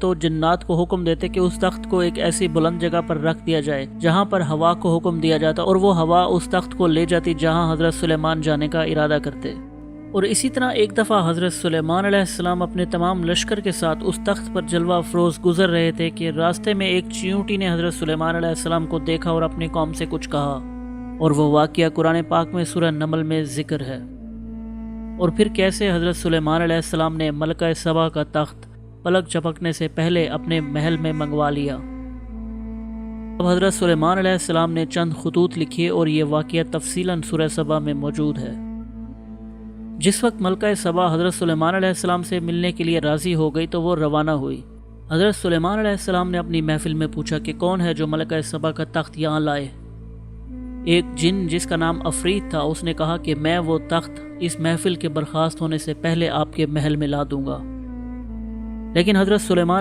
تو جنات کو حکم دیتے کہ اس تخت کو ایک ایسی بلند جگہ پر رکھ دیا جائے جہاں پر ہوا کو حکم دیا جاتا اور وہ ہوا اس تخت کو لے جاتی جہاں حضرت سلیمان جانے کا ارادہ کرتے۔ اور اسی طرح ایک دفعہ حضرت سلیمان علیہ السلام اپنے تمام لشکر کے ساتھ اس تخت پر جلوہ افروز گزر رہے تھے کہ راستے میں ایک چیونٹی نے حضرت سلیمان علیہ السلام کو دیکھا اور اپنی قوم سے کچھ کہا، اور وہ واقعہ قرآن پاک میں سورہ نمل میں ذکر ہے۔ اور پھر کیسے حضرت سلیمان علیہ السلام نے ملکہ سبا کا تخت پلک جھپکنے سے پہلے اپنے محل میں منگوا لیا۔ اب حضرت سلیمان علیہ السلام نے چند خطوط لکھے اور یہ واقعہ تفصیلاً سورہ سبا میں موجود ہے۔ جس وقت ملکہ سبا حضرت سلیمان علیہ السلام سے ملنے کے لیے راضی ہو گئی تو وہ روانہ ہوئی۔ حضرت سلیمان علیہ السلام نے اپنی محفل میں پوچھا کہ کون ہے جو ملکہ سبا کا تخت یہاں لائے۔ ایک جن جس کا نام عفریت تھا، اس نے کہا کہ میں وہ تخت اس محفل کے برخاست ہونے سے پہلے آپ کے محل میں لا دوں گا۔ لیکن حضرت سلیمان